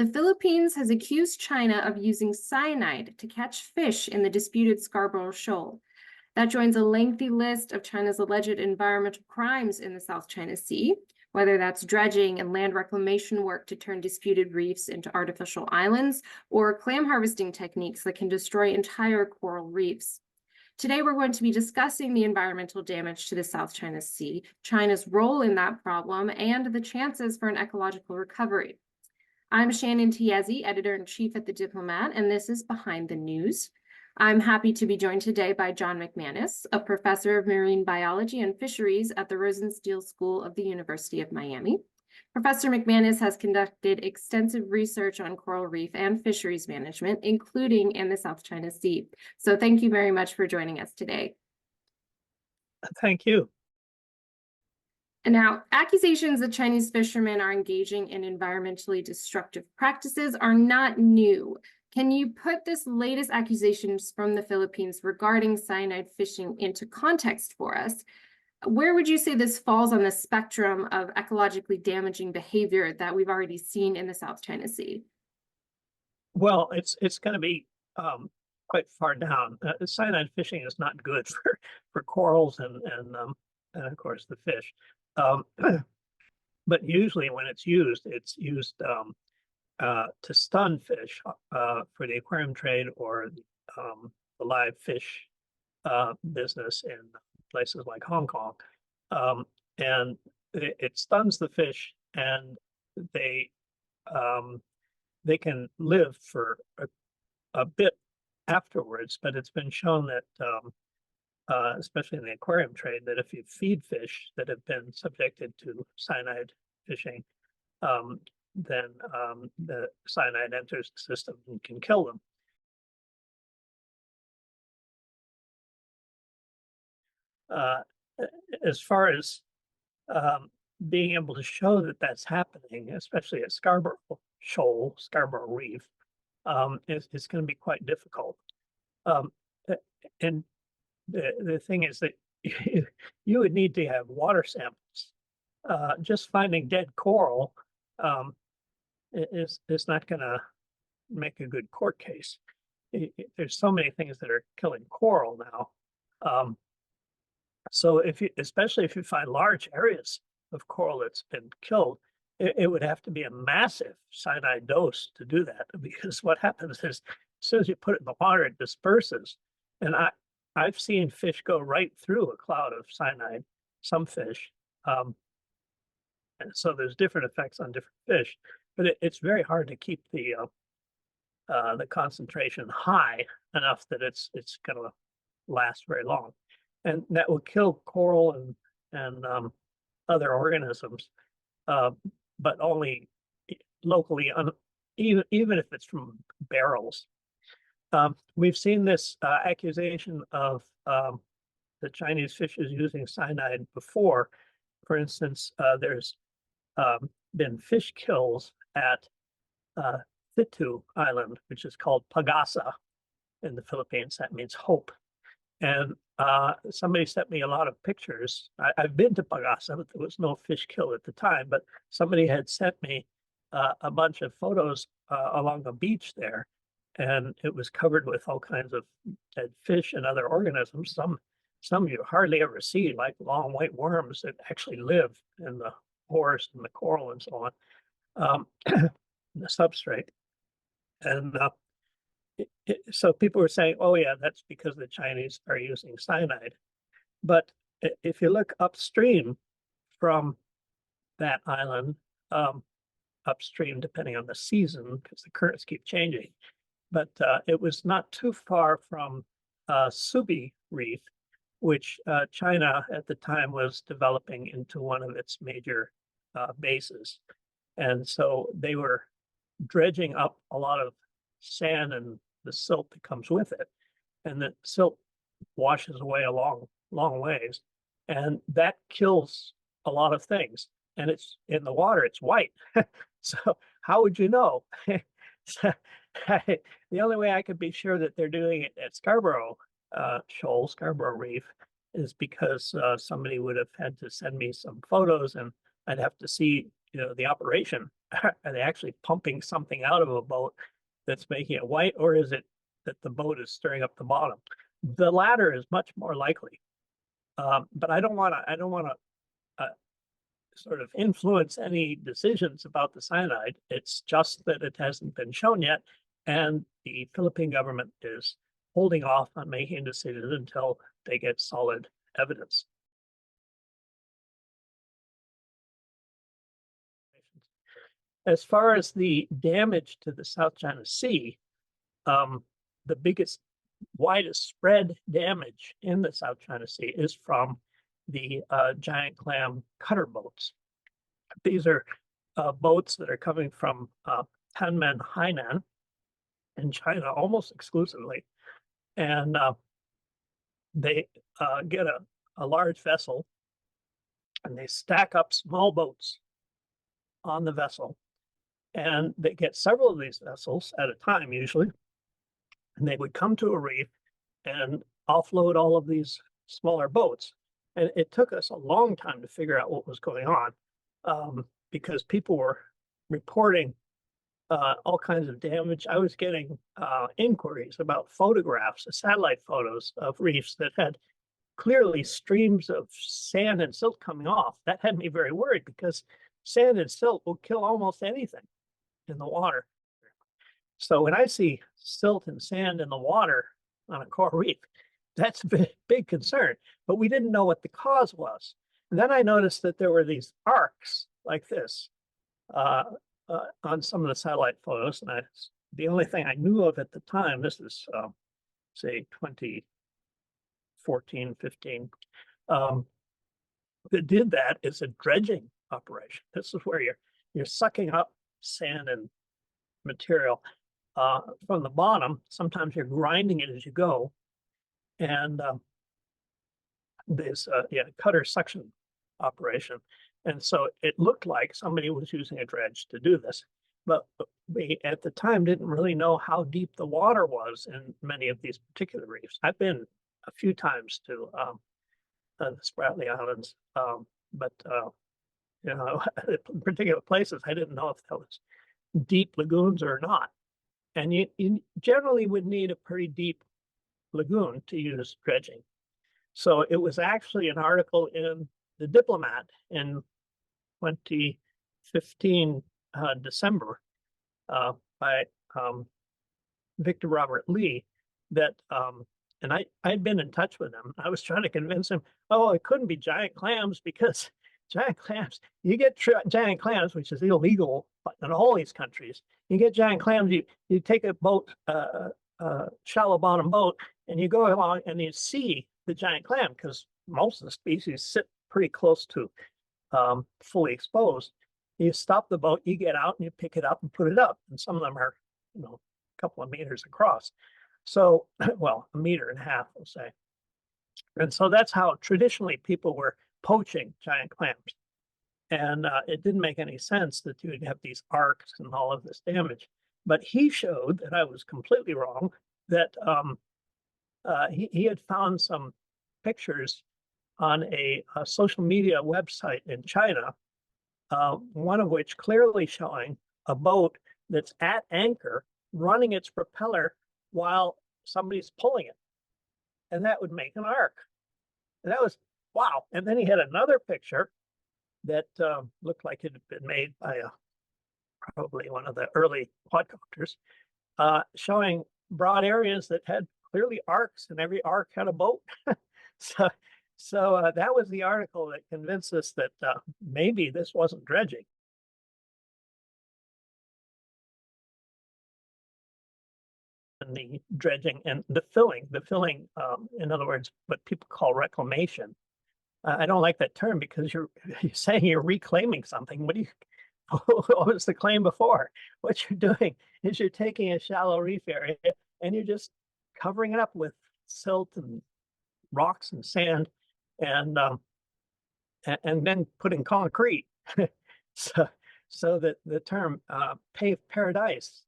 The Philippines has accused China of using cyanide to catch fish in the disputed Scarborough Shoal. That joins a lengthy list of China's alleged environmental crimes in the South China Sea, whether that's dredging and land reclamation work to turn disputed reefs into artificial islands, or clam harvesting techniques that can destroy entire coral reefs. Today, we're going to be discussing the environmental damage to the South China Sea, China's role in that problem, and the chances for an ecological recovery. I'm Shannon Tiezi, editor-in-chief at The Diplomat, and this is Behind the News. I'm happy to be joined today by John McManus, a professor of marine biology and fisheries at the Rosenstiel School of the University of Miami. Professor McManus has conducted extensive research on coral reef and fisheries management, including in the South China Sea. So thank you very much for joining us today. Thank you. And now, accusations that Chinese fishermen are engaging in environmentally destructive practices are not new. Can you put this latest accusations from the Philippines regarding cyanide fishing into context for us? Where would you say this falls on the spectrum of ecologically damaging behavior that we've already seen in the South China Sea? Well, it's going to be quite far down. Cyanide fishing is not good for corals and of course the fish. But usually when it's used to stun fish for the aquarium trade or the live fish business in places like Hong Kong. And it stuns the fish, and they can live for a bit afterwards, but it's been shown that especially in the aquarium trade, that if you feed fish that have been subjected to cyanide fishing, then the cyanide enters the system and can kill them. As far as being able to show that that's happening, especially at Scarborough Shoal, Scarborough Reef, it's going to be quite difficult. And the thing is that you would need to have water samples. Just finding dead coral is not going to make a good court case. There's so many things that are killing coral now. So especially if you find large areas of coral that's been killed, it would have to be a massive cyanide dose to do that, because what happens is as soon as you put it in the water, it disperses. And I've seen fish go right through a cloud of cyanide, some fish. And so there's different effects on different fish, but it's very hard to keep the concentration high enough that it's going to last very long. And that will kill coral and other organisms, but only locally, even if it's from barrels. We've seen this accusation of the Chinese fishes using cyanide before. For instance, there's been fish kills at Thitu Island, which is called Pagasa in the Philippines. That means hope. And somebody sent me a lot of pictures. I've been to Pagasa, but there was no fish kill at the time. But somebody had sent me a bunch of photos along the beach there, and it was covered with all kinds of dead fish and other organisms. Some you hardly ever see, like long white worms that actually live in the pores and the coral and so on, the substrate. And so people were saying, oh yeah, that's because the Chinese are using cyanide. But if you look upstream from that island, upstream depending on the season, because the currents keep changing, but it was not too far from Subi Reef, which China at the time was developing into one of its major bases. And so they were dredging up a lot of sand and the silt that comes with it. And the silt washes away a long ways. And that kills a lot of things. And it's in the water, it's white. So how would you know? The only way I could be sure that they're doing it at Scarborough Shoal, Scarborough Reef, is because somebody would have had to send me some photos, and I'd have to see, the operation are they actually pumping something out of a boat that's making it white, or is it that the boat is stirring up the bottom? The latter is much more likely. But I don't want to sort of influence any decisions about the cyanide. It's just that it hasn't been shown yet, and the Philippine government is holding off on making decisions until they get solid evidence. As far as the damage to the South China Sea, the biggest, widest spread damage in the South China Sea is from the giant clam cutter boats. These are boats that are coming from Tanmen, Hainan in China almost exclusively. And they get a large vessel and they stack up small boats on the vessel. And they get several of these vessels at a time, usually. And they would come to a reef and offload all of these smaller boats. And it took us a long time to figure out what was going on, because people were reporting all kinds of damage. I was getting inquiries about photographs, satellite photos of reefs that had clearly streams of sand and silt coming off. That had me very worried, because sand and silt will kill almost anything in the water. So when I see silt and sand in the water on a coral reef, that's a big concern. But we didn't know what the cause was. And then I noticed that there were these arcs like this on some of the satellite photos. And the only thing I knew of at the time, this is say 2014, 15, that did that is a dredging operation. This is where you're sucking up sand and material from the bottom. Sometimes you're grinding it as you go. And this cutter suction operation. And so it looked like somebody was using a dredge to do this. But we, at the time, didn't really know how deep the water was in many of these particular reefs. I've been a few times to the Spratly Islands, but you know, particular places, I didn't know if that was deep lagoons or not. And you generally would need a pretty deep lagoon to use dredging. So it was actually an article in the Diplomat in 2015 December by Victor Robert Lee that and I'd been in touch with him. I was trying to convince him, oh, it couldn't be giant clams, because giant clams, you get giant clams, which is illegal in all these countries. You get giant clams, you take a boat, shallow bottom boat, and you go along and you see the giant clam, because most of the species sit pretty close to fully exposed. You stop the boat, you get out and you pick it up and put it up. And some of them are, you know, a couple of meters across. So, well, 1.5 meters, we'll say. And so that's how traditionally people were poaching giant clams. And it didn't make any sense that you would have these arcs and all of this damage. But he showed that I was completely wrong, that he had found some pictures on a social media website in China, one of which clearly showing a boat that's at anchor running its propeller while somebody's pulling it. And that would make an arc. And that was, wow. And then he had another picture that looked like it had been made by probably one of the early quadcopters, showing broad areas that had clearly arcs, and every arc had a boat. So that was the article that convinced us that maybe this wasn't dredging. And the dredging and the filling, in other words, what people call reclamation. I don't like that term, because you're saying you're reclaiming something. What was the claim before? What you're doing is you're taking a shallow reef area and you're just covering it up with silt and rocks and sand, and then putting concrete. so that the term paved paradise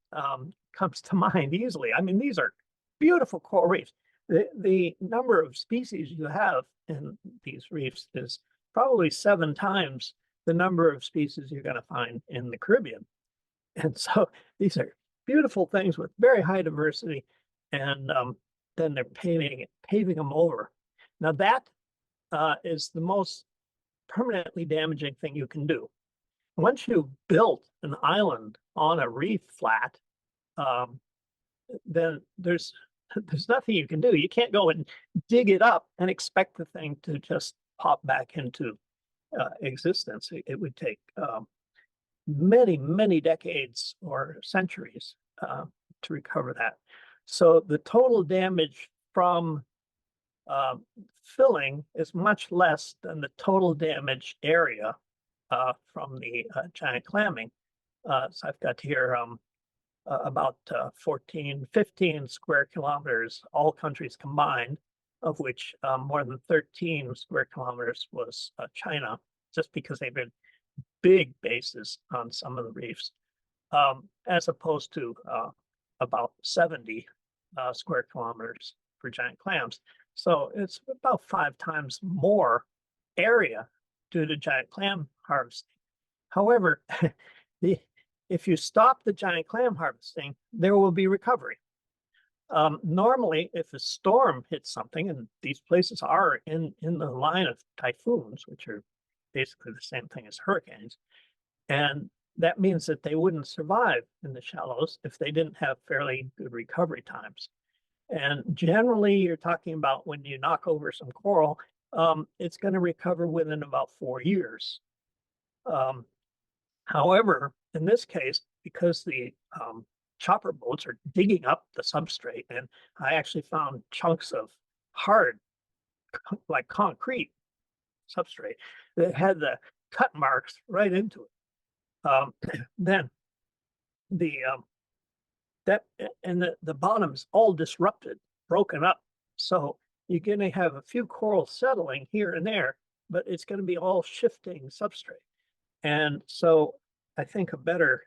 comes to mind easily. I mean, these are beautiful coral reefs. The number of species you have in these reefs is probably 7 times the number of species you're going to find in the Caribbean. And so these are beautiful things with very high diversity, and then they're paving them over. Now that is the most permanently damaging thing you can do. Once you've built an island on a reef flat, then there's nothing you can do. You can't go and dig it up and expect the thing to just pop back into existence. It would take many, many decades or centuries to recover that. So the total damage from filling is much less than the total damage area from the giant clamming. So I've got here about 14, 15 square kilometers, all countries combined, of which more than 13 square kilometers was China, just because they've been big bases on some of the reefs, as opposed to about 70 square kilometers for giant clams. So it's about 5 times more area due to giant clam harvesting. However, if you stop the giant clam harvesting, there will be recovery. Normally, if a storm hits something, and these places are in the line of typhoons, which are basically the same thing as hurricanes, and that means that they wouldn't survive in the shallows if they didn't have fairly good recovery times. And generally, you're talking about when you knock over some coral, it's going to recover within about 4 years. However, in this case, because the chopper boats are digging up the substrate, and I actually found chunks of hard, like concrete substrate that had the cut marks right into it. Then the the bottom's all disrupted, broken up. So you're going to have a few corals settling here and there, but it's going to be all shifting substrate. And so I think a better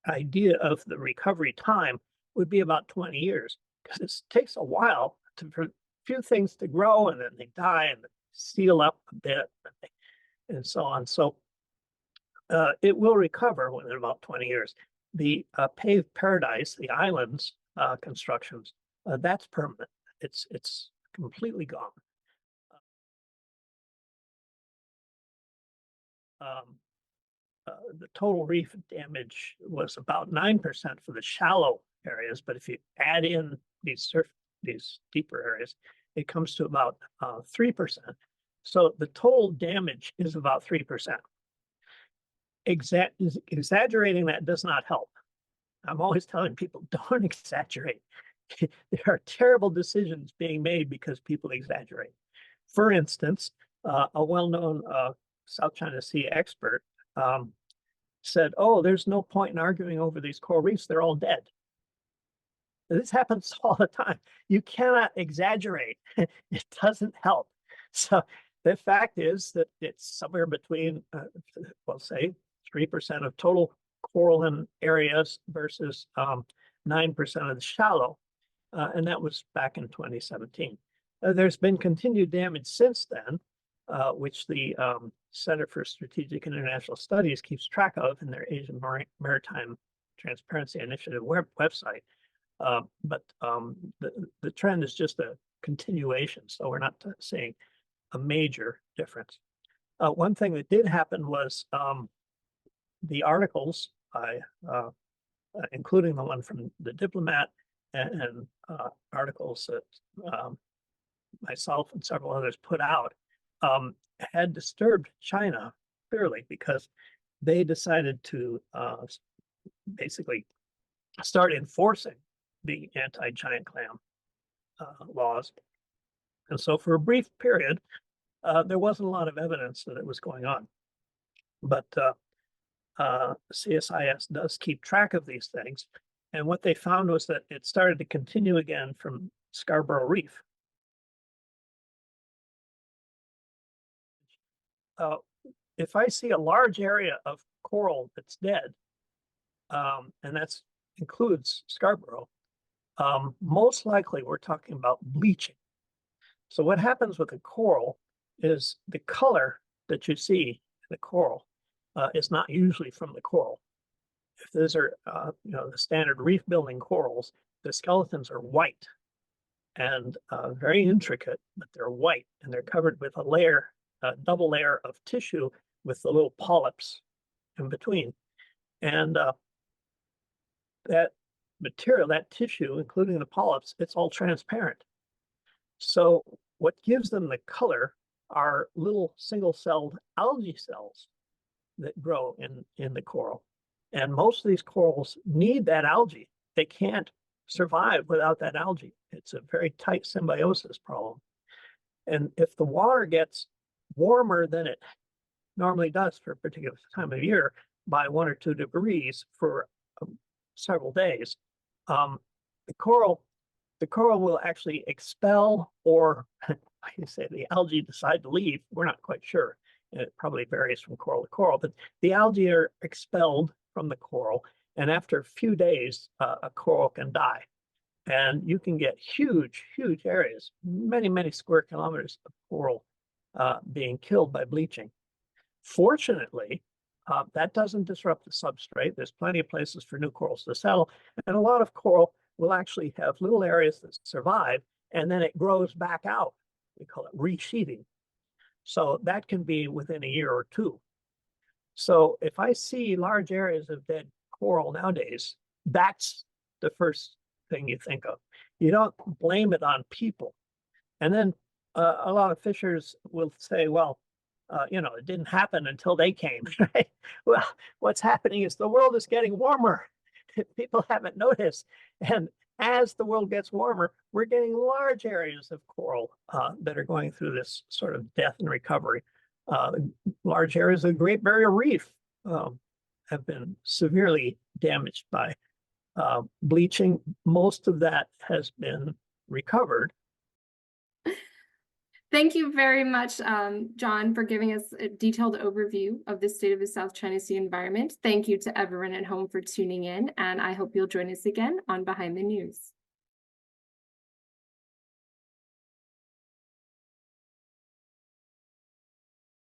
idea of the recovery time would be about 20 years, because it takes a while for a few things to grow, and then they die and seal up a bit and so on. So it will recover within about 20 years. The paved paradise, the islands constructions, that's permanent. It's completely gone. The total reef damage was about 9% for the shallow areas, but if you add in these deeper areas, it comes to about 3%. So the total damage is about 3%. Exaggerating that does not help. I'm always telling people, don't exaggerate. There are terrible decisions being made because people exaggerate. For instance, a well-known South China Sea expert said, oh, there's no point in arguing over these coral reefs. They're all dead. This happens all the time. You cannot exaggerate. It doesn't help. So the fact is that it's somewhere between, well, say 3% of total coral in areas versus 9% of the shallow. And that was back in 2017. There's been continued damage since then, which the Center for Strategic and International Studies keeps track of in their Asian Maritime Transparency Initiative website. But the trend is just a continuation, so we're not seeing a major difference. One thing that did happen was the articles, including the one from the Diplomat and articles that myself and several others put out, had disturbed China clearly, because they decided to basically start enforcing the anti-giant clam laws. And so for a brief period, there wasn't a lot of evidence that it was going on. But CSIS does keep track of these things. And what they found was that it started to continue again from Scarborough Reef. If I see a large area of coral that's dead, and that includes Scarborough, most likely we're talking about bleaching. So what happens with a coral is the color that you see in the coral is not usually from the coral. if those are, the standard reef building corals, the skeletons are white and very intricate, but they're white and they're covered with a double layer of tissue with the little polyps in between. And that material, that tissue, including the polyps, it's all transparent. So what gives them the color are little single-celled algae cells that grow in the coral. And most of these corals need that algae. They can't survive without that algae. It's a very tight symbiosis problem. And if the water gets warmer than it normally does for a particular time of year by 1 or 2 degrees for several days, the coral will actually expel, or I say the algae decide to leave. We're not quite sure. It probably varies from coral to coral, but the algae are expelled from the coral, and after a few days, a coral can die. And you can get huge, huge areas, many, many square kilometers of coral being killed by bleaching. Fortunately, that doesn't disrupt the substrate. There's plenty of places for new corals to settle, and a lot of coral will actually have little areas that survive, and then it grows back out. We call it resheathing. So that can be within a year or 2. So if I see large areas of dead coral nowadays, that's the first thing you think of. You don't blame it on people. And then a lot of fishers will say, well, it didn't happen until they came, right? Well, what's happening is the world is getting warmer. People haven't noticed. And as the world gets warmer, we're getting large areas of coral that are going through this sort of death and recovery. Large areas of the Great Barrier Reef have been severely damaged by bleaching. Most of that has been recovered. Thank you very much, John, for giving us a detailed overview of the state of the South China Sea environment. Thank you to everyone at home for tuning in, and I hope you'll join us again on Behind the News.